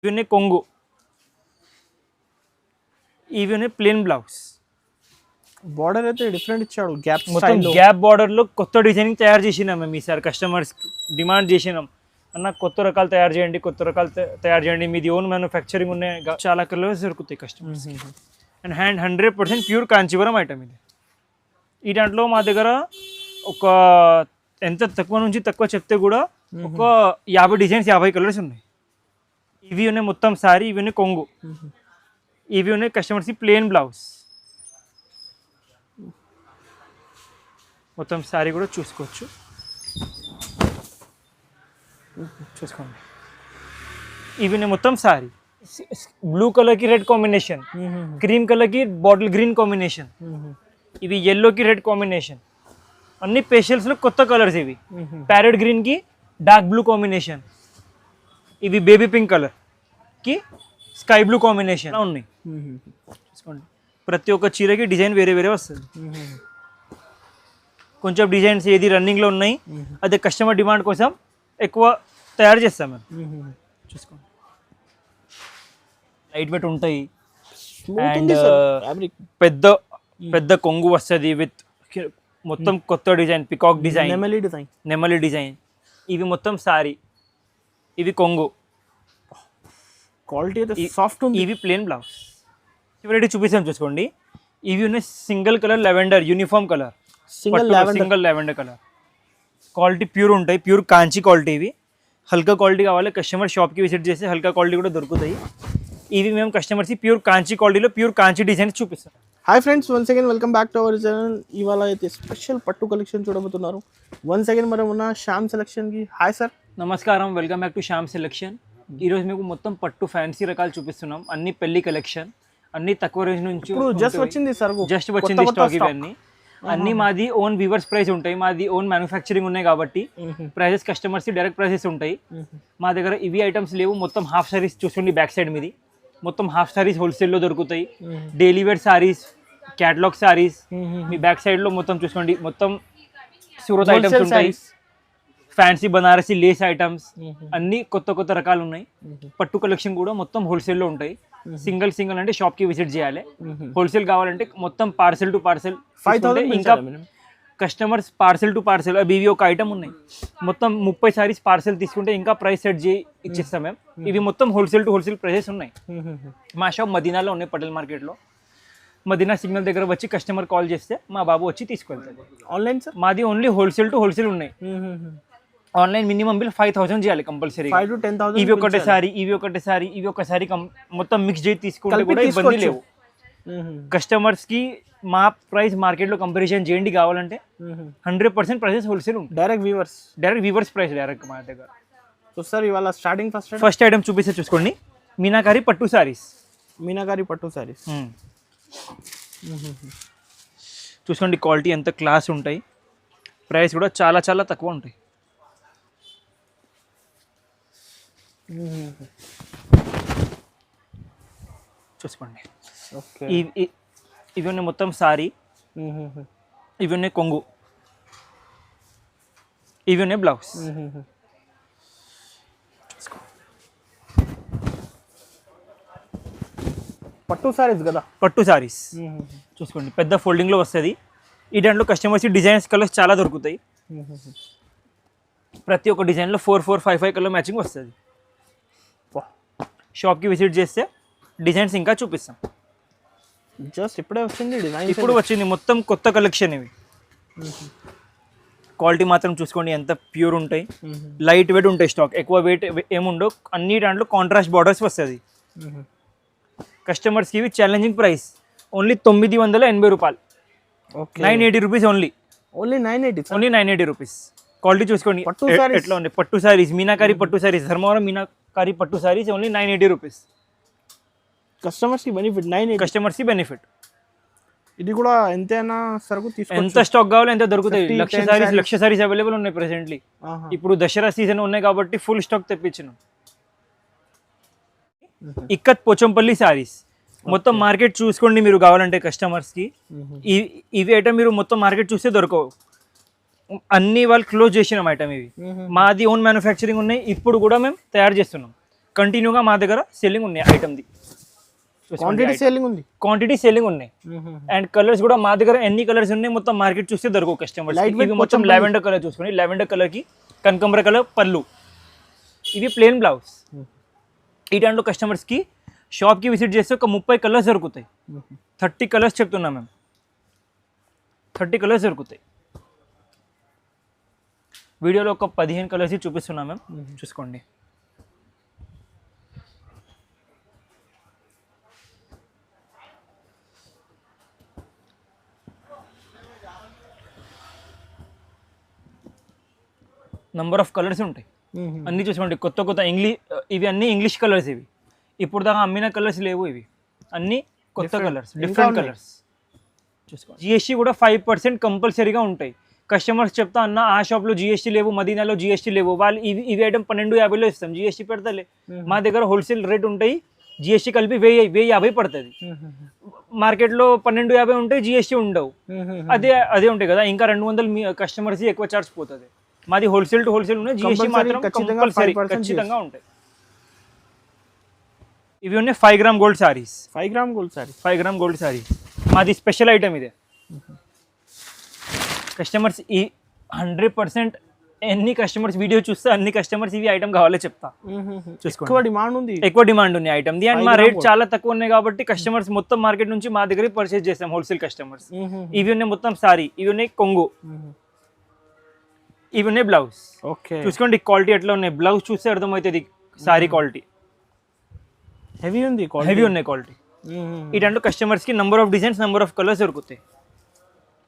ఇవి కొంగు, ఇవి ప్లేన్ బ్లౌజ్. బార్డర్ అయితే డిఫరెంట్ ఇచ్చాడు, గ్యాప్ మొత్తం గ్యాప్ బార్డర్లో కొత్త డిజైనింగ్ తయారు చేసినాం మేము ఈసారి. కస్టమర్స్ డిమాండ్ చేసినాం, అన్న కొత్త రకాలు తయారు చేయండి, కొత్త రకాలు తయారు చేయండి, మీది ఓన్ మ్యానుఫ్యాక్చరింగ్ ఉన్నాయి. చాలా కలర్స్ దొరుకుతాయి customers. And 100% pure Kanjeevaram item ఇది. ఈ దాంట్లో మా దగ్గర ఒక ఎంత తక్కువ నుంచి తక్కువ చెప్తే కూడా ఒక 50 డిజైన్స్ 50 కలర్స్ ఉన్నాయి. ఇవి ఉన్నాయి మొత్తం సారీ, ఇవి ఉన్నాయి కొంగు, ఇవి ఉన్నాయి కస్టమర్స్కి ప్లేన్ బ్లౌజ్. మొత్తం సారీ కూడా చూసుకోవచ్చు, చూసుకోండి. ఇవి మొత్తం సారీ బ్లూ కలర్కి రెడ్ కాంబినేషన్, క్రీమ్ కలర్కి బాటిల్ గ్రీన్ కాంబినేషన్, ఇవి ఎల్లోకి రెడ్ కాంబినేషన్. అన్ని పేషల్స్లో కొత్త కలర్స్. ఇవి ప్యారెట్ గ్రీన్కి డార్క్ బ్లూ కాంబినేషన్, ఇవి బేబీ పింక్ కలర్కి స్కై బ్లూ కాంబినేషన్ ఉన్నాయి. చూసుకోండి, ప్రతి ఒక్క చీరకి డిజైన్ వేరే వేరే వస్తుంది. కొంచెం డిజైన్స్ ఏది రన్నింగ్లో ఉన్నాయి, అదే కస్టమర్ డిమాండ్ కోసం ఎక్కువ తయారు చేస్తాం మేము. చూసుకోండి, లైట్ వెయిట్ ఉంటాయి. అండ్ పెద్ద పెద్ద కొంగు వస్తుంది విత్ మొత్తం కొత్త డిజైన్, పికాక్ డిజైన్, నెమలి డిజైన్. ఇవి మొత్తం సారీ, ఇవి కొంగు, క్వాలిటీ అయితే సాఫ్ట్ ఉంది. ఇవి ప్లేన్ బ్లౌజ్. వెరైటీ చూపిస్తాం చూసుకోండి. ఇవి ఉన్నాయి single colour lavender, uniform colour, single lavender colour. Quality pure ఉంటాయి, ప్యూర్ కాంచీ క్వాలిటీ. ఇవి హల్కా క్వాలిటీ కావాలి కస్టమర్ షాప్కి విజిట్ చేస్తే హల్కా క్వాలిటీ కూడా దొరుకుతాయి. ఇవి మేము కస్టమర్స్కి ప్యూర్ కాంచీ క్వాలిటీలో ప్యూర్ కాంచీ డిజైన్స్ చూపిస్తాం. Hi friends, once again welcome back to our channel. ఇవాళ అయితే స్పెషల్ పట్టు కలెక్షన్ చూడబోతున్నారు. వన్స్ అగైన్ మనం ఉన్న శ్యామ్ సెలెక్షన్కి. హాయ్ సార్, నమస్కారం, welcome back to Shyam selection. ఈరోజు మీకు మొత్తం పట్టు ఫ్యాన్సీ రకాలు చూపిస్తున్నాం. అన్ని పెళ్లి కలెక్షన్, అన్ని తక్కువ రేంజ్ నుంచి జస్ట్ వచ్చింది సార్, జస్ట్ వచ్చింది స్టాక్. ఇవన్నీ అన్ని మాది ఓన్ వీవర్స్ ప్రైస్ ఉంటాయి, మాది ఓన్ మ్యానుఫ్యాక్చరింగ్ ఉన్నాయి కాబట్టి ప్రైజెస్ కస్టమర్స్ డైరెక్ట్ ప్రైసెస్ ఉంటాయి. మా దగ్గర ఇవి ఐటమ్స్ లేవు. మొత్తం హాఫ్ సారీస్ చూసుకోండి, బ్యాక్ సైడ్ మీది మొత్తం హాఫ్ సారీస్ హోల్సేల్లో దొరుకుతాయి. Daily wear saris, catalogue saris మీ బ్యాక్ సైడ్లో మొత్తం చూసుకోండి. మొత్తం సూరత్ ఐటమ్స్ ఉంటాయి, ఫ్యాన్సీ బనారసీ లేస్ ఐటమ్స్, అన్ని కొత్త కొత్త రకాలు ఉన్నాయి. పట్టు కలెక్షన్ కూడా మొత్తం హోల్సేల్లో ఉంటాయి. సింగిల్ అంటే షాప్కి విజిట్ చేయాలి. హోల్సేల్ కావాలంటే మొత్తం పార్సెల్ టు పార్సెల్ 5,000. ఇంకా కస్టమర్స్ పార్సెల్ టు పార్సెల్ అవి ఇవి ఒక ఐటమ్ ఉన్నాయి. మొత్తం 30 సారీస్ పార్సెల్ తీసుకుంటే ఇంకా ప్రైస్ సెట్ చేసి ఇచ్చేస్తాం మేము. ఇవి మొత్తం హోల్సేల్ టు హోల్సేల్ ప్రైసెస్ ఉన్నాయి. మా షాప్ మదీనాలో ఉన్నాయి, పటేల్ మార్కెట్లో. మదీనా సిగ్నల్ దగ్గర వచ్చి కస్టమర్ కాల్ చేస్తే మా బాబు వచ్చి తీసుకెళ్తాడు. ఆన్లైన్ సార్ మాది ఓన్లీ హోల్సేల్ టు హోల్సేల్ ఉన్నాయి. ఆన్లైన్ మినిమం బిల్ 5,000 చేయాలి కంపల్సరీ. 5,000 to 10,000 ఇవి ఒకటేసారి, ఇవి ఒకటేసారి, ఇవి ఒకసారి మొత్తం మిక్స్ చేసి తీసుకుంటే కూడా ఇబ్బంది లేవు. కస్టమర్స్కి మా ప్రైస్ మార్కెట్లో కంపారిజన్ చేయండి కావాలంటే 100% ప్రైసెస్ హోల్సేల్ ఉంటుంది. డైరెక్ట్ వీవర్స్ ప్రైస్ డైరెక్ట్ మా దగ్గర. సో సార్ ఇవాళ స్టార్టింగ్ ఫస్ట్ ఐటమ్ చూపిస్తే చూసుకోండి, మీనాకారి పట్టు సారీస్. చూసుకోండి, క్వాలిటీ ఎంత క్లాస్ ఉంటాయి, ప్రైస్ కూడా చాలా చాలా తక్కువ ఉంటాయి. చూసుకోండి, ఇవి ఉన్నాయి మొత్తం సారీ, ఇవి ఉన్నాయి కొంగు, ఇవి ఉన్నాయి బ్లౌజ్. పట్టు సారీస్ చూసుకోండి, పెద్ద ఫోల్డింగ్లో వస్తుంది. ఈ దాంట్లో కస్టమర్స్ డిజైన్స్ కలర్స్ చాలా దొరుకుతాయి. ప్రతి ఒక్క డిజైన్లో 4, 4, 5, 5 కలర్ మ్యాచింగ్ వస్తుంది. షాప్కి విజిట్ చేస్తే డిజైన్స్ ఇంకా చూపిస్తాం. జస్ట్ ఇప్పుడే వచ్చింది డిజైన్, ఇప్పుడు వచ్చింది మొత్తం కొత్త కలెక్షన్. ఇవి క్వాలిటీ మాత్రం చూసుకోండి ఎంత ప్యూర్ ఉంటాయి, లైట్ వెయిట్ ఉంటాయి. స్టాక్ ఎక్కువ వెయిట్ ఏముండవు. అన్ని దాంట్లో కాంట్రాస్ట్ బార్డర్స్ వస్తుంది. కస్టమర్స్కి ఇవి ఛాలెంజింగ్ ప్రైస్, ఓన్లీ 980 రూపాయలు, 980 రూపీస్ ఓన్లీ 980 రూపీస్. క్వాలిటీ చూసుకోండి ఎట్లా ఉంది. పట్టు సారీస్, మీనాకారి పట్టు సారీస్, ధర్మవరం మీనాకారి పట్టు సారీస్ ఓన్లీ 980 రూపీస్. కస్టమర్స్కి బెనిఫిట్. ఇది కూడా ఎంతైనా సరుకు తీసుకో, ఎంత స్టాక్ కావాలో ఎంత దొరుకుతాయి. లక్ష సారీస్ అవైలబుల్ ఉన్నాయి ప్రెసెంట్లీ. ఇప్పుడు దసరా సీజన్ ఉన్నాయి కాబట్టి ఫుల్ స్టాక్ తెప్పించినాం. ఇక్కత్ పోచంపల్లి సారీస్ మొత్తం మార్కెట్ చూసుకోండి మీరు కావాలంటే కస్టమర్స్కి. ఇవి ఐటమ్ మీరు మొత్తం మార్కెట్ చూస్తే దొరకవు. అన్ని వాళ్ళు క్లోజ్ చేసినాం ఐటమ్. ఇవి మాది ఓన్ మ్యానుఫ్యాక్చరింగ్ ఉన్నాయి. ఇప్పుడు కూడా మేము తయారు చేస్తున్నాం. కంటిన్యూగా మా దగ్గర సెల్లింగ్ ఉన్నాయి ఐటమ్ది. క్వాంటిటీ సేలింగ్ ఉంది. క్వాంటిటీ సెల్లింగ్ ఉన్నాయి అండ్ కలర్స్ కూడా మా దగ్గర ఎన్ని కలర్స్ ఉన్నాయి మొత్తం మార్కెట్ చూస్తే దొరకవు కస్టమర్స్. ఇవి మొత్తం లావెండర్ కలర్ చూసుకోండి, లావెండర్ కలర్ కి కనకంబర కలర్ పళ్ళు, ఇవి ప్లెయిన్ బ్లౌజ్. ఈ టైంలో కస్టమర్స్ కి షాప్ కి విజిట్ చేస్తే ఒక 30 కలర్స్ దొరుకుతాయి. 30 కలర్స్ చెప్తున్నాం మేము, 30 కలర్స్ దొరుకుతాయి. వీడియోలో ఒక 15 కలర్స్ చూపిస్తున్నాం మేము, చూసుకోండి. నంబర్ ఆఫ్ కలర్స్ ఉంటాయి అన్నీ చూసుకోండి. కొత్త కొత్త ఇవి అన్ని ఇంగ్లీష్ కలర్స్. ఇవి ఇప్పుడు దాకా అమ్మిన కలర్స్ లేవు, ఇవి అన్ని కొత్త కలర్స్, డిఫరెంట్ కలర్స్ చూసుకోండి. జిఎస్టీ కూడా 5% కంపల్సరీగా ఉంటాయి. కస్టమర్స్ చెప్తా అన్న ఆ షాప్లో జిఎస్టీ లేవు, మదీనాలో జిఎస్టీ లేవు, వాళ్ళు ఇవి ఐటమ్ 1250లో ఇస్తాం, జిఎస్టీ పెడతలే. మా దగ్గర హోల్సేల్ రేట్ ఉంటాయి, జిఎస్టీ కలిపి 1050 పడుతుంది. మార్కెట్లో 1250 ఉంటాయి, జిఎస్టీ ఉండవు. అదే ఉంటాయి కదా, ఇంకా 200 మీ కస్టమర్స్ ఎక్కువ చార్జ్ పోతుంది. మాది హోల్సేల్ టు హోల్సేల్ ఉన్నాయి, జిఎస్టీ మాత్రం కంపల్సరీ ఖచ్చితంగా ఉంటాయి. ఇవి ఉన్నాయి 5 gram gold saris. 5 gram gold sorry, 5 gram gold sorry మాది స్పెషల్ ఐటమ్ ఇదే. కస్టమర్స్ ఈ 100% ఎన్ని కస్టమర్స్ వీడియో చూస్తే అన్ని కస్టమర్స్ ఇవి ఐటమ్ కావాలో చెప్తా. చూసుకోండి, ఎక్కువ డిమాండ్ ఉంది, ఎక్కువ డిమాండ్ ఉంది ఐటమ్ ది. అండ్ మా రేట్ చాలా తక్కువ ఉన్నాయి కాబట్టి కస్టమర్స్ మొత్తం మార్కెట్ నుంచి మా దగ్గర పర్చేస్ చేస్తాం, హోల్సేల్ కస్టమర్స్. ఇవి ఉన్నాయి మొత్తం సారీ, ఇవి ఉన్నాయి కొంగు, ఇవి ఉన్నాయి బ్లౌజ్. ఓకే, చూసుకోండి క్వాలిటీ ఎట్లా ఉన్నాయి, బ్లౌజ్ చూస్తే అర్థమవుతుంది సారీ క్వాలిటీ. హెవీ ఉంది, హెవీ ఉన్నాయి క్వాలిటీ. ఇటంటూ కస్టమర్స్ కి number of designs, number of colours దొరుకుతాయి.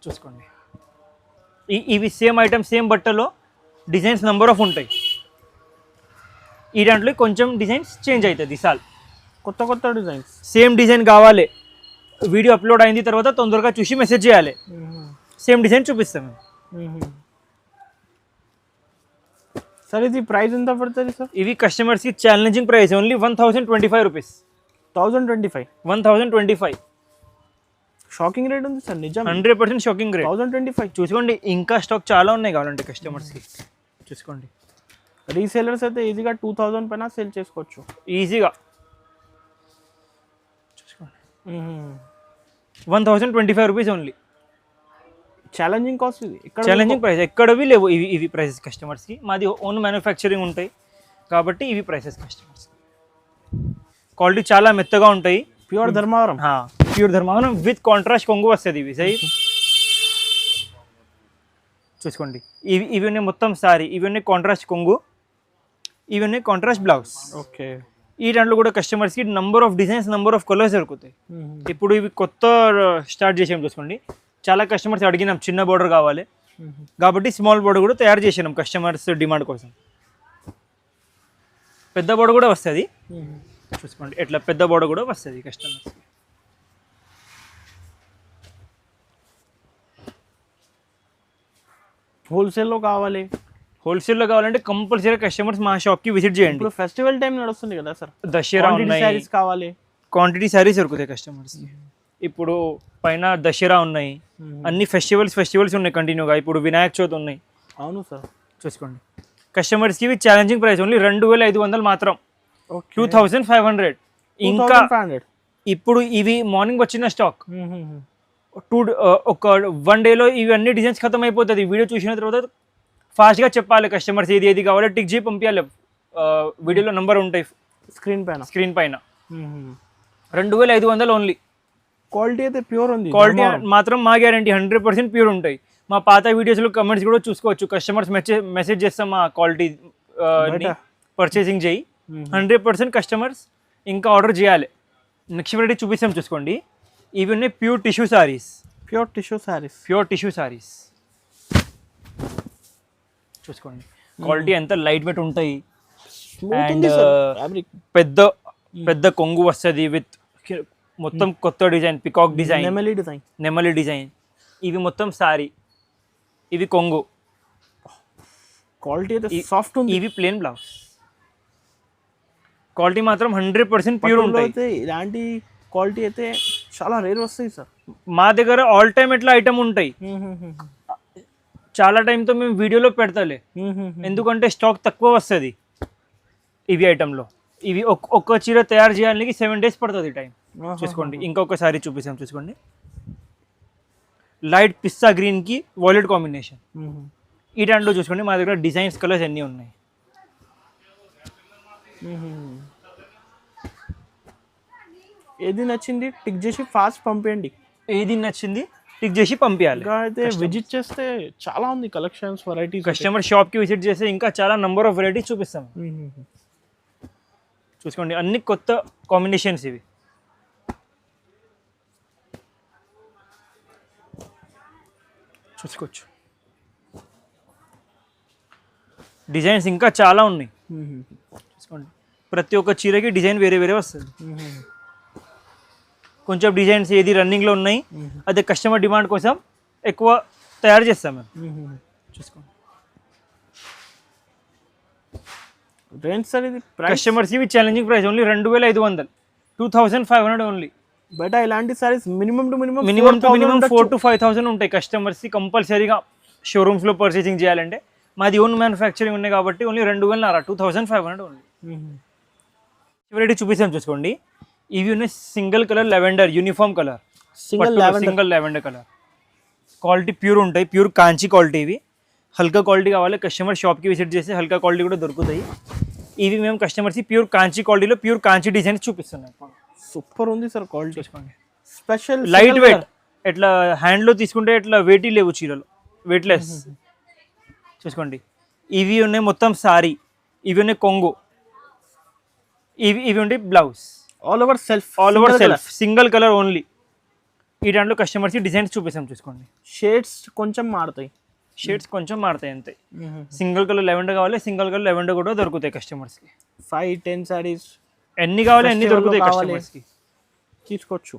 చూసుకోండి, ఇవి సేమ్ ఐటమ్, సేమ్ బట్టలో డిజైన్స్ నంబర్ ఆఫ్ ఉంటాయి. ఈ దాంట్లో కొంచెం డిజైన్స్ చేంజ్ అవుతుంది సాల్, కొత్త కొత్త డిజైన్స్. సేమ్ డిజైన్ కావాలి, వీడియో అప్లోడ్ అయిన తర్వాత తొందరగా చూసి మెసేజ్ చేయాలి, సేమ్ డిజైన్ చూపిస్తాం. సార్ ఇది ప్రైస్ ఎంత పడుతుంది సార్? ఇవి కస్టమర్స్కి challenging price, only 1025 rupees. 1025 shocking rate ఉంది సార్, నిజం 100% షాకింగ్ రేట్. 1025 చూసుకోండి, ఇంకా స్టాక్ చాలా ఉన్నాయి కావాలంటే కస్టమర్స్కి. చూసుకోండి, రీసేలర్స్ అయితే ఈజీగా 2000 పైన సేల్ చేసుకోవచ్చు ఈజీగా. చూసుకోండి, 1025 రూపీస్ ఓన్లీ. ఛాలెంజింగ్ కాస్ట్ ఇది, ఛాలెంజింగ్ ప్రైస్ ఎక్కడవి లేవు. ఇవి ప్రైసెస్ కస్టమర్స్కి, మాది ఓన్ మ్యానుఫ్యాక్చరింగ్ ఉంటాయి కాబట్టి ఇవి ప్రైసెస్ కస్టమర్స్. క్వాలిటీ చాలా మెత్తగా ఉంటాయి, pure Dharmavaram. Pure Dharmavaram with contrast కొంగు వస్తుంది ఇవి. సై చూసుకోండి, ఇవి ఉన్నాయి మొత్తం సారీ, ఇవి ఉన్నాయి కాంట్రాస్ట్ కొంగు, ఇవి ఉన్నాయి కాంట్రాస్ట్ బ్లౌజ్. ఓకే, ఈ దాంట్లో కూడా కస్టమర్స్కి number of designs, number of colours దొరుకుతాయి. ఇప్పుడు ఇవి కొత్త స్టార్ట్ చేసాం. చూసుకోండి, చాలా కస్టమర్స్ అడిగినాం చిన్న బోర్డర్ కావాలి కాబట్టి స్మాల్ బోర్డర్ కూడా తయారు చేసినాం కస్టమర్స్ డిమాండ్ కోసం. పెద్ద బోర్డర్ కూడా వస్తుంది. చూసుకోండి, ఎట్లా పెద్ద బోర్డర్ కూడా వస్తుంది కస్టమర్స్. హోల్సేల్లో కావాలి, హోల్సేల్లో కావాలంటే కంపల్సరీ కస్టమర్స్ మా షాప్కి విజిట్ చేయండి. ఇప్పుడు ఫెస్టివల్ టైం నడుస్తుంది కదా సార్, దసరా సారీస్ కావాలి, క్వాంటిటీ సారీస్ దొరుకుతాయి కస్టమర్స్కి. ఇప్పుడు పైన దసరా ఉన్నాయి, అన్ని ఫెస్టివల్స్ ఉన్నాయి కంటిన్యూగా. ఇప్పుడు వినాయక చవితి ఉన్నాయి. అవును సార్, చూసుకోండి, కస్టమర్స్కి ఇవి ఛాలెంజింగ్ ప్రైస్, ఓన్లీ 2500 మాత్రం. 2500 ఇంకా. ఇప్పుడు ఇవి మార్నింగ్ వచ్చిన స్టాక్, ఒక 1 డేలో ఇవన్నీ డిజైన్స్ ఖతం అయిపోతుంది. వీడియో చూసిన తర్వాత ఫాస్ట్గా చెప్పాలి కస్టమర్స్ ఏది కావాలో టిక్ చేసి పంపించాలి. వీడియోలో నెంబర్ ఉంటాయి స్క్రీన్ పైన. 2500 ఓన్లీ. క్వాలిటీ అయితే ప్యూర్ ఉంది, క్వాలిటీ మాత్రం మా గ్యారంటీ 100% ప్యూర్ ఉంటాయి. మా పాత వీడియోస్లో కమెంట్స్ కూడా చూసుకోవచ్చు. కస్టమర్స్ మెసేజ్ చేస్తాం మా క్వాలిటీ పర్చేసింగ్ చేయి. 100% కస్టమర్స్ ఇంకా ఆర్డర్ చేయాలి. నెక్స్ట్ వెరైటీ చూపిస్తాం. చూసుకోండి, ఇవి ఉన్నాయి ప్యూర్ టిష్యూ సారీస్. చూసుకోండి, క్వాలిటీ ఎంత లైట్ వెయిట్ ఉంటాయి. అండ్ పెద్ద కొంగు వస్తుంది విత్ మొత్తం కొత్త డిజైన్, పికాక్ డిజైన్, నెమలి డిజైన్. ఇవి మొత్తం సారీ, ఇవి కొంగు. క్వాలిటీ అయితే సాఫ్ట్ ఉంది. ఇవి ప్లేన్ బ్లౌజ్. క్వాలిటీ మాత్రం 100% ప్యూర్ ఉంటాయి. ఇలాంటి క్వాలిటీ అయితే చాలా రేర్ వస్తాయి సార్. మా దగ్గర ఆల్ టైమ్ ఎట్లా ఐటమ్ ఉంటాయి. చాలా టైంతో మేము వీడియోలో పెడతలే, ఎందుకంటే స్టాక్ తక్కువ వస్తుంది ఇవి ఐటెంలో. ఇవి ఒక్క చీర తయారు చేయడానికి 7 days పడుతుంది టైం. చూసుకోండి ఇంకొకసారి చూపిస్తాం చూసుకోండి. లైట్ పిస్తా గ్రీన్కి వాయిలెట్ కాంబినేషన్. ఈ దాంట్లో చూసుకోండి మా దగ్గర డిజైన్స్ కలర్స్ అన్నీ ఉన్నాయి. ఏది నచ్చింది టిక్ చేసి ఫాస్ట్ పంపేయండి. ఏది నచ్చింది టిక్ చేసి పంపించాలి. అయితే విజిట్ చేస్తే చాలా ఉంది కలెక్షన్స్, వెరైటీస్. కస్టమర్ షాప్కి విజిట్ చేస్తే ఇంకా చాలా నంబర్ ఆఫ్ వెరైటీస్ చూపిస్తాం. చూసుకోండి అన్ని కొత్త కాంబినేషన్స్ ఇవి. చూసుకోవచ్చు డిజైన్స్ ఇంకా చాలా ఉన్నాయి. చూసుకోండి ప్రతి ఒక్క చీరకి డిజైన్ వేరే వేరే వస్తుంది. కొంచెం డిజైన్స్ ఏది రన్నింగ్లో ఉన్నాయి అదే కస్టమర్ డిమాండ్ కోసం ఎక్కువ తయారు చేస్తాం మేము. చూసుకోండి రేంజ్ సార్ ఇది కస్టమర్స్ ఇవి ఛాలెంజింగ్ ప్రైస్ ఓన్లీ 2500, 2500 ఓన్లీ. బయట ఇలాంటి saris minimum to minimum 4 to 5000 ఉంటాయి. కస్టమర్స్కి కంపల్సరీగా షోరూమ్స్లో పర్చేసింగ్ చేయాలంటే మాది ఓన్ మ్యానుఫ్యాక్చరింగ్ ఉన్నాయి కాబట్టి ఓన్లీ 2500 ఓన్లీ. వెరైటీ చూపిస్తాం చూసుకోండి. ఇవి ఉన్నాయి single colour lavender uniform colour, single lavender colour. Quality pure ఉంటాయి, ప్యూర్ కాంచి క్వాలిటీ. ఇవి హల్కా క్వాలిటీ కావాలి కస్టమర్ షాప్కి విజిట్ చేస్తే హల్కా క్వాలిటీ కూడా దొరుకుతాయి. ఇవి మేము కస్టమర్స్కి ప్యూర్ కాంచి క్వాలిటీలో ప్యూర్ కాంచి డిజైన్స్ చూపిస్తున్నాం. సూపర్ ఉంది సార్ క్వాలిటీ. చూసుకోండి స్పెషల్ లైట్ వెయిట్, ఎట్లా హ్యాండ్లో తీసుకుంటే ఎట్లా వెయిట్ లేవు చీరలు, వెయిట్లెస్. చూసుకోండి ఇవి ఉన్నాయి మొత్తం సారీ, ఇవి ఉన్నాయి కొంగు, ఇవి ఉండి blouse. All over self single colour only. ఈ దాంట్లో కస్టమర్స్కి డిజైన్స్ చూపిస్తాం చూసుకోండి. షేడ్స్ కొంచెం మారుతాయి, షేడ్స్ కొంచెం మారుతాయి అంతే. సింగిల్ కలర్ లెవెండర్ కావాలి, సింగిల్ కలర్ లెవెండర్ కూడా దొరుకుతాయి కస్టమర్స్కి. 5-10 సారీస్ ఎన్ని కావాలి అన్ని దొరుకుతాయి కస్టమర్స్కి, తీసుకోవచ్చు.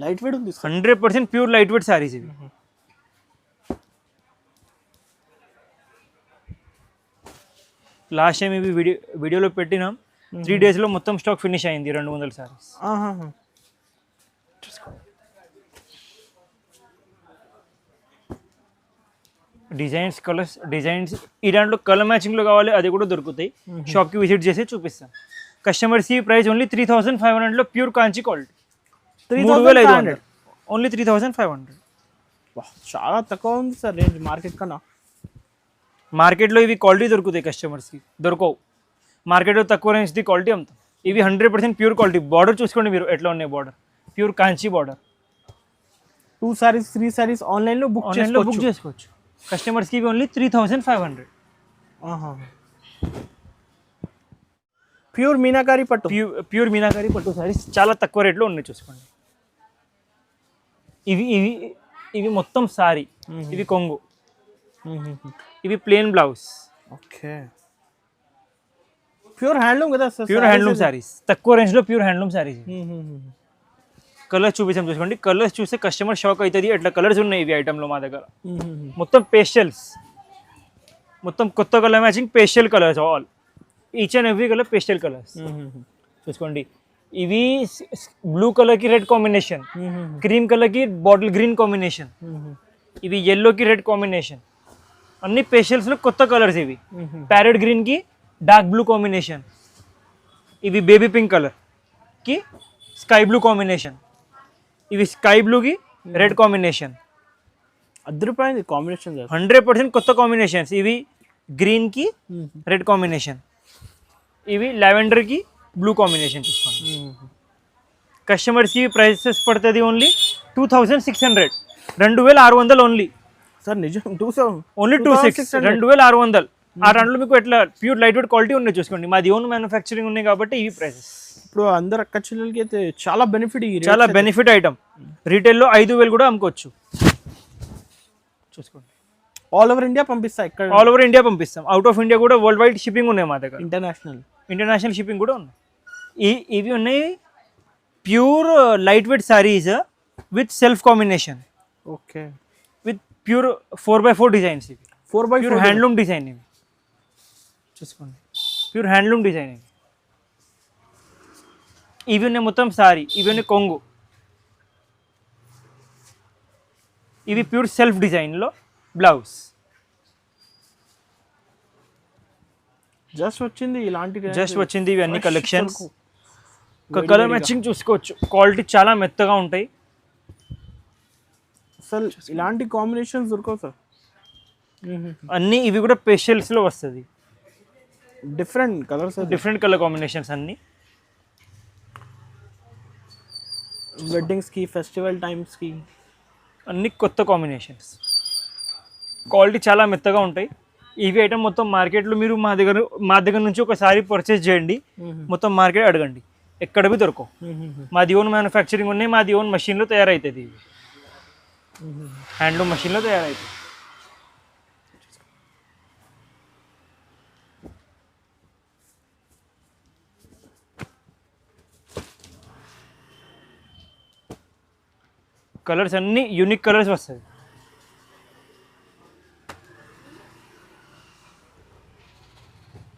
లైట్ వెయిట్ ఉంది 100% ప్యూర్ లైట్ వెయిట్ సారీస్ ఇవి. లాస్ట్ టైం ఇవి వీడియోలో పెట్టినాం, 3 daysలో మొత్తం స్టాక్ ఫినిష్ అయింది 200 సారీస్. డిజైన్స్ కలర్స్ డిజైన్స్ ఈ దాంట్లో కలర్ మ్యాచింగ్లో కావాలి అది కూడా దొరుకుతాయి. షాప్కి విజిట్ చేసి చూపిస్తాం. కస్టమర్స్ ఈ ప్రైస్ ఓన్లీ 3500లో ప్యూర్ కాంచి క్వాలిటీ. 3500 ఓన్లీ 3500. చాలా తక్కువ ఉంది సార్ రేంజ్ మార్కెట్ కన్నా. మార్కెట్లో ఇవి క్వాలిటీ దొరుకుతాయి కస్టమర్స్కి, దొరకవు. మార్కెట్లో తక్కువ రేంజ్ది క్వాలిటీ అమ్ముతాం. ఇవి 100% ప్యూర్ క్వాలిటీ. బార్డర్ చూసుకోండి మీరు ఎట్లా ఉన్నాయి, బార్డర్ ప్యూర్ కాంచి బార్డర్. 2 సారీస్ 3 సారీస్ ఆన్లైన్లో బుక్ చేసుకోవచ్చు. కస్టమర్స్కి ఇవి ఓన్లీ 3500. ప్యూర్ మీనాకారి పట్టు, ప్యూర్ మీనాకారి పట్టు సారీస్ చాలా తక్కువ రేట్లో ఉన్నాయి చూసుకోండి. ఇవి మొత్తం సారీ, ఇవి కొంగు, ఇవి plain blouse. Okay pure handloom కదా సార్, ప్యూర్ హ్యాండ్లూమ్ సారీస్ తక్కువ రేంజ్లో ప్యూర్ హ్యాండ్లూమ్ సారీస్. కలర్స్ చూపించాం చూసుకోండి. కలర్స్ చూస్తే కస్టమర్ షాక్ అవుతుంది, ఎట్లా కలర్స్ ఉన్నాయి ఇవి ఐటెంలో మా దగ్గర. మొత్తం పేస్టల్స్, మొత్తం కొత్త colour matching pastel colours, all each and every colour pastel colours. చూసుకోండి ఇవి బ్లూ కలర్కి రెడ్ కాంబినేషన్, క్రీమ్ కలర్కి బాటిల్ గ్రీన్ కాంబినేషన్, ఇవి ఎల్లోకి రెడ్ కాంబినేషన్. అన్ని పేస్టల్స్లో కొత్త కలర్స్ ఇవి. ప్యారెట్ గ్రీన్కి డార్క్ బ్లూ కాంబినేషన్, ఇవి బేబీ పింక్ కలర్కి స్కై బ్లూ కాంబినేషన్, ఇవి స్కై బ్లూకి రెడ్ కాంబినేషన్. అద్దరిపోయింది కాంబినేషన్ 100% కొత్త కాంబినేషన్స్. ఇవి గ్రీన్కి రెడ్ కాంబినేషన్, ఇవి లావెండర్కి బ్లూ కాంబినేషన్. చూసుకోండి కస్టమర్స్కి ప్రైసెస్ పడుతుంది ఓన్లీ 2600, 2600 ఓన్లీ సార్. నిజం ఓన్లీ 2600. ఆ దాంట్లో మీకు ఎట్లా ప్యూర్ లైట్ వెయిట్ క్వాలిటీ ఉన్నాయి చూసుకోండి. మాది ఓన్ మ్యానుఫ్యాక్చరింగ్ ఉన్నాయి కాబట్టి ఇవి ప్రైసెస్. ఇప్పుడు అందరు అక్క చెల్లెలకి అయితే చాలా బెనిఫిట్, చాలా బెనిఫిట్ ఐటమ్. రీటైల్లో 5000 కూడా అమ్ముకోవచ్చు. చూసుకోండి ఆల్ ఓవర్ ఇండియా పంపిస్తాం, ఇక్కడ ఆల్ ఓవర్ ఇండియా పంపిస్తాం. అవుట్ ఆఫ్ ఇండియా కూడా వరల్డ్ వైడ్ షిప్పింగ్ ఉన్నాయి మా దగ్గర. ఇంటర్నేషనల్ షిప్పింగ్ కూడా ఉన్నాయి. ఇవి ఉన్నాయి pure light weight saris with self combination. Okay with pure 4x4 designs. ఇవి 4x4 ప్యూర్ హ్యాండ్లూమ్ డిజైన్. ఇవి చూసుకోండి ప్యూర్ హ్యాండ్లూమ్ డిజైన్. ఇవి ఉన్నాయి మొత్తం సారీ, ఇవి ఉన్నాయి కొంగు, ఇవి ప్యూర్ సెల్ఫ్ డిజైన్లో బ్లౌజ్. జస్ట్ వచ్చింది ఇలాంటి జస్ట్ వచ్చింది ఇవి అన్ని కలెక్షన్స్. కలర్ మ్యాచింగ్ చూసుకోవచ్చు, క్వాలిటీ చాలా మెత్తగా ఉంటాయి. అసలు ఇలాంటి కాంబినేషన్స్ దొరకవు సార్. అన్నీ ఇవి కూడా పేస్టల్స్లో వస్తుంది, different colours, different colour combinations అన్నీ. వెడ్డింగ్స్కి, ఫెస్టివల్ టైమ్స్కి అన్ని కొత్త కాంబినేషన్స్. క్వాలిటీ చాలా మెత్తగా ఉంటాయి. ఇవి ఐటమ్ మొత్తం మార్కెట్లో మీరు మా దగ్గర నుంచి ఒకసారి పర్చేస్ చేయండి, మొత్తం మార్కెట్ అడగండి, ఎక్కడ బి దొరకవు. మాది ఓన్ మ్యానుఫ్యాక్చరింగ్ ఉన్నాయి, మాది ఓన్ మషిన్లో తయారవుతుంది. ఇవి హ్యాండ్లూమ్ మషిన్లో తయారవుతుంది. కలర్స్ అన్నీ యూనిక్ కలర్స్ వస్తాయి.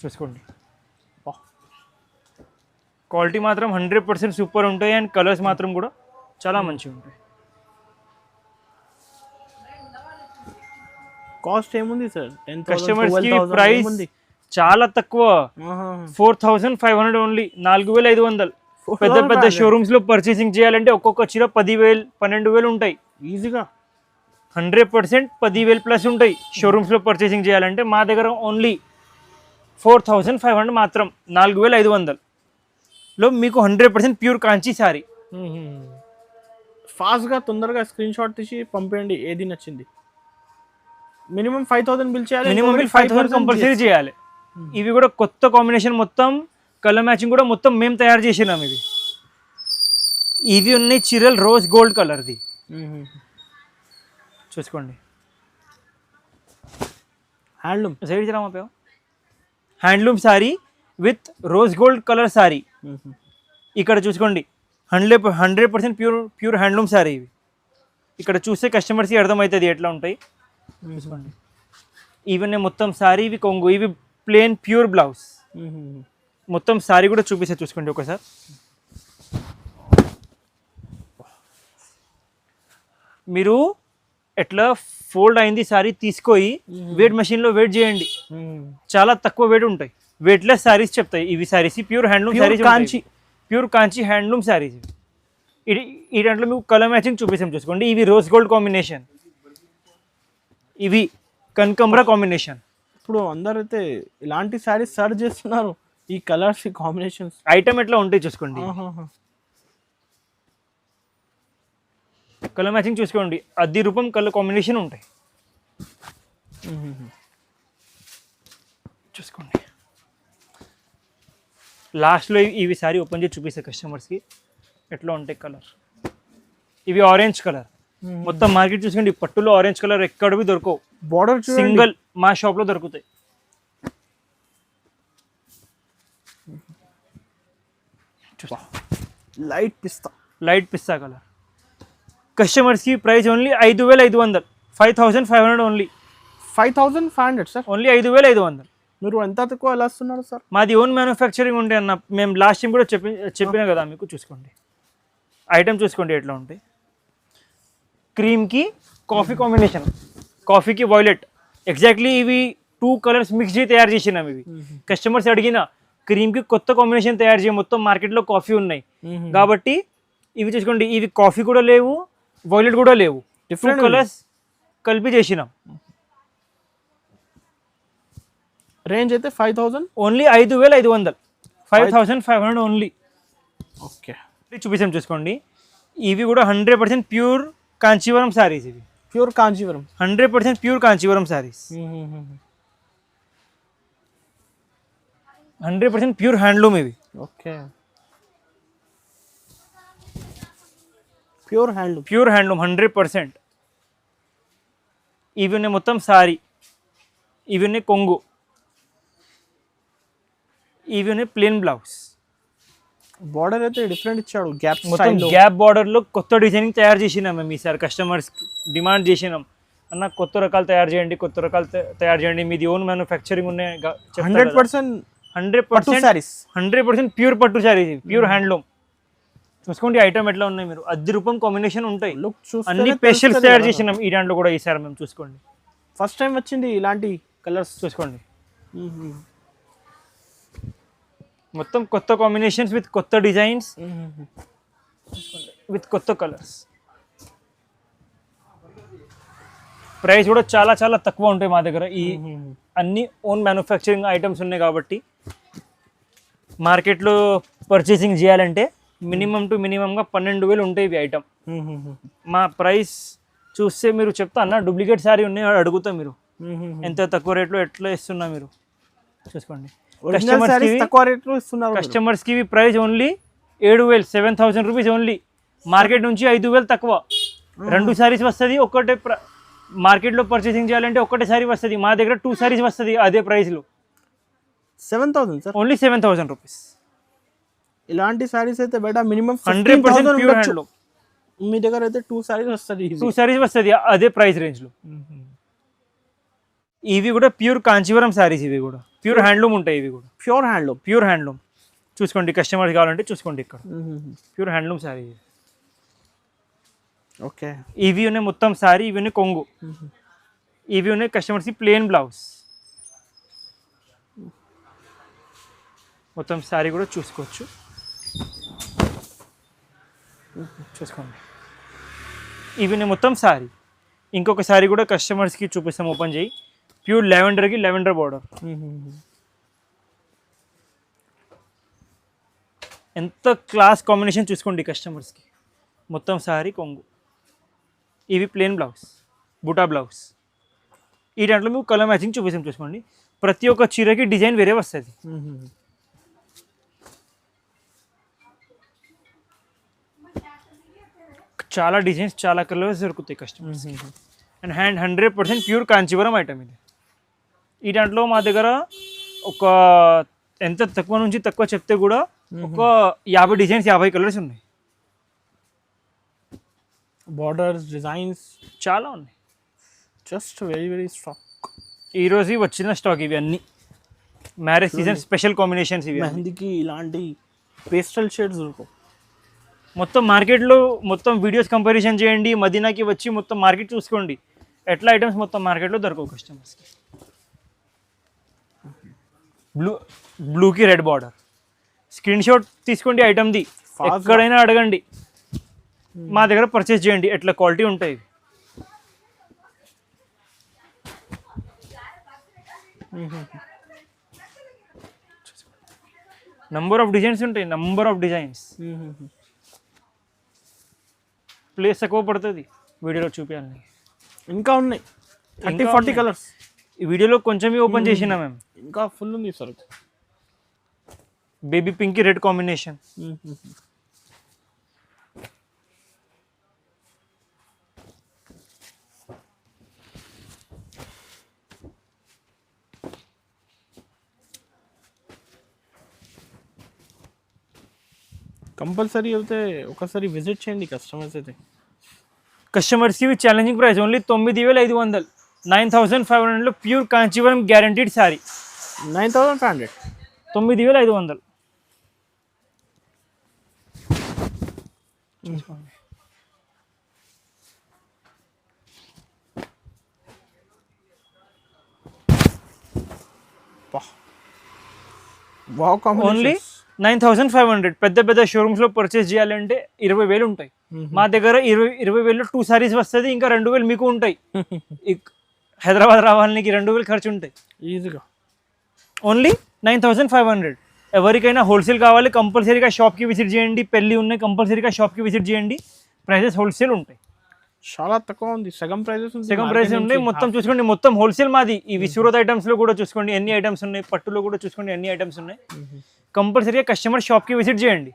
చూసుకోండి, క్వాలిటీ మాత్రం 100% సూపర్ ఉంటాయి. అండ్ కలర్స్ మాత్రం కూడా చాలా మంచిగా ఉంటాయి. కాస్ట్ ఏముంది సార్? కస్టమర్స్కి ప్రైస్ చాలా తక్కువ, 4500 ఓన్లీ, 4500. పెద్ద పెద్ద షోరూమ్స్ లో పర్చేసింగ్ చేయాలంటే ఒక్కొక్క చీర 10,000 12,000 ఉంటాయి ఈజీగా. 100% 10,000 ప్లస్ ఉంటాయి షోరూమ్స్ లో పర్చేసింగ్ చేయాలంటే. మా దగ్గర ఓన్లీ 4500 మాత్రం, 4500 లో మీకు 100% ప్యూర్ కాంచీ సారీ. ఫాస్ట్గా తొందరగా స్క్రీన్ షాట్ తీసి పంపేయండి ఏది నచ్చింది. మినిమం 5000 బిల్ చేయాలి, మినిమం 5000 కంపల్సరీ చేయాలి. ఇవి కూడా కొత్త కాంబినేషన్, మొత్తం కలర్ మ్యాచింగ్ కూడా మొత్తం మేము తయారు చేసినాం. ఇవి ఉన్నాయి చీరలు రోజ్ గోల్డ్ కలర్ది, చూసుకోండి. హ్యాండ్లూమ్ సైడ్ జరా handloom sorry with rose gold colour sorry. ఇక్కడ చూసుకోండి, 100% ప్యూర్ హ్యాండ్లూమ్ సారీ. ఇవి ఇక్కడ చూస్తే కస్టమర్స్కి అర్థమవుతుంది ఎట్లా ఉంటాయి. చూసుకోండి, ఇవన్నీ మొత్తం సారీ, ఇవి కొంగు, ఇవి ప్లేన్ ప్యూర్ బ్లౌజ్. మొత్తం సారీ కూడా చూపిస్తే చూసుకోండి ఒకసారి. మీరు ఎట్లా ఫోల్డ్ అయింది సారీ తీసుకొని వెయిట్ మెషిన్లో వెయిట్ చేయండి, చాలా తక్కువ వెయిట్ ఉంటాయి. వెయిట్లెస్ సారీస్ చెప్తాయి ఇవి సారీస్. ప్యూర్ హ్యాండ్లూమ్ సారీస్, కాంచి, ప్యూర్ కాంచి హ్యాండ్లూమ్ సారీస్. ఈ దాంట్లో మీకు కలర్ మ్యాచింగ్ చూపిస్తాం చూసుకోండి. ఇవి రోజ్ గోల్డ్ కాంబినేషన్, ఇవి కనకంబరా కాంబినేషన్. ఇప్పుడు అందరైతే ఇలాంటి సారీస్ సర్చ్ చేస్తున్నారు, ఈ కలర్స్, ఈ కాంబినేషన్స్. ఐటమ్ ఎట్లా ఉంటాయి చూసుకోండి, కలర్ మ్యాచింగ్ చూసుకోండి. 10 రూపం కలర్ కాంబినేషన్ ఉంటాయి చూసుకోండి. లాస్ట్లో ఇవి సారీ ఓపెన్ చేసి చూపిస్తాయి కస్టమర్స్కి ఎట్లా ఉంటాయి కలర్. ఇవి ఆరెంజ్ కలర్, మొత్తం మార్కెట్ చూసుకోండి పట్టులో ఆరెంజ్ కలర్ ఎక్కడ బి దొరకవు. బార్డర్ సింగిల్ మా షాప్లో దొరుకుతాయి. లైట్ పిస్తా కలర్. కస్టమర్స్కి price only 5500, 5500 only. 5500 sir, only 5500. మీరు ఎంత తక్కువ ఎలా వస్తున్నారు సార్? మాది ఓన్ మ్యానుఫ్యాక్చరింగ్ ఉంటే అన్న, మేము లాస్ట్ టైం కూడా చెప్పినా కదా మీకు. చూసుకోండి ఐటమ్ చూసుకోండి ఎట్లా ఉంటాయి. క్రీమ్కి కాఫీ కాంబినేషన్, కాఫీకి వైలెట్, ఎగ్జాక్ట్లీ ఇవి 2 కలర్స్ మిక్స్ చేసి తయారు చేసినాం. ఇవి కస్టమర్స్ అడిగిన క్రీమ్కి కొత్త కాంబినేషన్ తయారు చేయ, మొత్తం మార్కెట్లో కాఫీ ఉన్నాయి కాబట్టి ఇవి చూసుకోండి. ఇవి కాఫీ కూడా లేవు, వైలెట్ కూడా లేవు, డిఫరెంట్ కలర్స్ కలిపి చేసినాం. రేంజ్ అయితే 5000, ఓన్లీ 5500, 5500 ఓన్లీ. ఓకే, చూపిస్తాం చూసుకోండి. ఇవి కూడా 100% ప్యూర్ కాంచీవరం సారీస్. ఇవి pure Kanjeevaram, 100% pure Kanjeevaram saris, 100% pure handloom. ఇవి okay, pure handloom, pure handloom 100%. ఇవి ఉన్నాయి మొత్తం సారీ, ఇవి ఉన్నాయి కొంగు, ఇవి ఉన్నాయి ప్లేన్ బ్లౌజ్. బార్డర్ అయితే డిఫరెంట్ ఇచ్చాడు, గ్యాప్ మొత్తం గ్యాప్ బార్డర్లో కొత్త డిజైనింగ్ తయారు చేసినాం మేము ఈసారి. కస్టమర్స్ డిమాండ్ చేసినాం, అన్న కొత్త రకాలు తయారు చేయండి, కొత్త రకాలు తయారు చేయండి. మీది ఓన్ మ్యానుఫ్యాక్చరింగ్ ఉన్నాయి. 100% సారీస్, 100% ప్యూర్ పట్టు సారీస్, ప్యూర్ హ్యాండ్లూమ్. చూసుకోండి ఐటమ్ ఎట్లా ఉన్నాయి. మీరు 10 రూపం కాంబినేషన్ ఉంటాయి. అన్ని స్పెషల్స్ తయారు చేసినాం ఈ దాంట్లో కూడా ఈసారి మేము. చూసుకోండి ఫస్ట్ టైం వచ్చింది ఇలాంటి కలర్స్. చూసుకోండి మొత్తం కొత్త కాంబినేషన్స్ విత్ కొత్త డిజైన్స్ విత్ కొత్త కలర్స్. ప్రైస్ కూడా చాలా చాలా తక్కువ ఉంటాయి మా దగ్గర. ఈ అన్ని ఓన్ మ్యానుఫ్యాక్చరింగ్ ఐటమ్స్ ఉన్నాయి కాబట్టి మార్కెట్లో పర్చేసింగ్ చేయాలంటే మినిమం టు మినిమంగా 12,000 ఉంటాయి ఇవి ఐటమ్. మా ప్రైస్ చూస్తే మీరు చెప్తా అన్న డూప్లికేట్ శారీ ఉన్నాయి అడుగుతా మీరు ఎంత తక్కువ రేట్లో ఎట్లా ఇస్తున్నా మీరు చూసుకోండి. కస్టమర్స్కి ఇవి price only 7,000 7,000 rupees only. Market నుంచి 5,000 తక్కువ. 2 సారీస్ వస్తుంది. ఒకటే మార్కెట్లో పర్చేసింగ్ చేయాలంటే ఒకటే సారీ వస్తుంది. మా దగ్గర 2 సారీస్ వస్తుంది అదే ప్రైస్లో. 7,000 సార్, ఓన్లీ 7,000 రూపీస్. ఇలాంటి సారీస్ అయితే బయట మినిమం 100% ప్యూర్ హ్యాండ్లూమ్. మీ దగ్గర అయితే 2 సారీస్ వస్తుంది. 2 సారీస్ వస్తుంది అదే ప్రైస్ రేంజ్లో. ఇవి కూడా ప్యూర్ కాంచీవరం సారీస్. ఇవి కూడా ప్యూర్ హ్యాండ్లూమ్ ఉంటాయి. ఇవి కూడా ప్యూర్ హ్యాండ్లూమ్ చూసుకోండి. కస్టమర్స్ కావాలంటే చూసుకోండి. ఇక్కడ ప్యూర్ హ్యాండ్లూమ్ సారీ. ఓకే, ఇవి ఉన్నాయి మొత్తం సారీ. ఇవి ఉన్నాయి కొంగు. ఇవి ఉన్నాయి కస్టమర్స్కి ప్లెయిన్ బ్లౌజ్. మొత్తం సారీ కూడా చూసుకోవచ్చు. చూసుకోండి. ఇవి ఉన్నాయి మొత్తం సారీ. ఇంకొక సారీ కూడా కస్టమర్స్కి చూపిస్తాం. ఓపెన్ చేయి. ప్యూర్ లెవెండర్కి లెవెండర్ బార్డర్. ఎంత క్లాస్ కాంబినేషన్ చూసుకోండి కస్టమర్స్కి. మొత్తం సారీ కొంగు. ఇవి ప్లెయిన్ బ్లౌజ్, బుటా బ్లౌజ్. ఈ దాంట్లో మీకు కలర్ మ్యాచింగ్ చూపిస్తాం. చూసుకోండి. ప్రతి ఒక్క చీరకి డిజైన్ వేరే వస్తుంది. చాలా డిజైన్స్ చాలా కలర్స్ దొరుకుతాయి customers. And 100% pure Kanjeevaram item ఇది. ఈ దాంట్లో మా దగ్గర ఒక ఎంత తక్కువ నుంచి తక్కువ చెప్తే కూడా ఒక 50 డిజైన్స్ 50 కలర్స్ ఉన్నాయి. బార్డర్స్ డిజైన్స్ చాలా ఉన్నాయి. Just very stock. ఈరోజు వచ్చిన స్టాక్ ఇవి అన్నీ. మ్యారేజ్ సీజన్ స్పెషల్ కాంబినేషన్స్ ఇవి. మెహందీకి ఇలాంటి పేస్టల్ షేడ్స్ దొరకవు. మొత్తం మార్కెట్లో మొత్తం వీడియోస్ కంపారిజన్ చేయండి. మదీనాకి వచ్చి మొత్తం మార్కెట్ చూసుకోండి. ఎట్లా ఐటమ్స్ మొత్తం మార్కెట్లో దొరకవు కస్టమర్స్కి. బ్లూకి రెడ్ బార్డర్. స్క్రీన్ షాట్ తీసుకోండి ఐటమ్ది. ఎక్కడైనా అడగండి. మా దగ్గర పర్చేస్ చేయండి. ఎట్లా క్వాలిటీ ఉంటాయి. నంబర్ ఆఫ్ డిజైన్స్ ఉంటాయి. Number of designs. ప్లేస్ తక్కువ పడుతుంది వీడియోలో చూపించాలని. ఇంకా ఉన్నాయి 30-40 కలర్స్. ఈ వీడియోలో కొంచెమే ఓపెన్ చేసినా మేము. ఇంకా ఫుల్ ఉంది sir. Baby pink red combination. Compulsory అయితే ఒకసారి విజిట్ చేయండి కస్టమర్స్ అయితే. కస్టమర్స్కి ఛాలెంజింగ్ ప్రైస్ ఓన్లీ 9,500. 9,500లో pure Kanjeevaram guaranteed sari. 9,500. 9,500. Only 9,500. పెద్ద పెద్ద షోరూమ్స్లో పర్చేస్ చేయాలంటే 20,000 ఉంటాయి. మా దగ్గర 20,000లో 2 సారీస్ వస్తుంది. ఇంకా 2,000 మీకు ఉంటాయి. హైదరాబాద్ రావాలని 2,000 ఖర్చు ఉంటాయి ఈజీగా. ఓన్లీ 9,500. ఎవరికైనా హోల్సేల్ కావాలి కంపల్సరీగా షాప్కి విజిట్ చేయండి. పెళ్ళి ఉన్నాయి కంపల్సరీగా షాప్కి విజిట్ చేయండి. ప్రైజెస్ హోల్సేల్ ఉంటాయి. చాలా తక్కువ ఉంది. సగం ప్రైజెస్ ఉన్నాయి. మొత్తం చూసుకోండి. మొత్తం హోల్సేల్ మాది. ఈ విశ్వరత్ ఐటమ్స్లో కూడా చూసుకోండి ఎన్ని ఐటమ్స్ ఉన్నాయి. పట్టులో కూడా చూసుకోండి ఎన్ని ఐటమ్స్ ఉన్నాయి. కంపల్సరీగా కస్టమర్ షాప్కి విజిట్ చేయండి.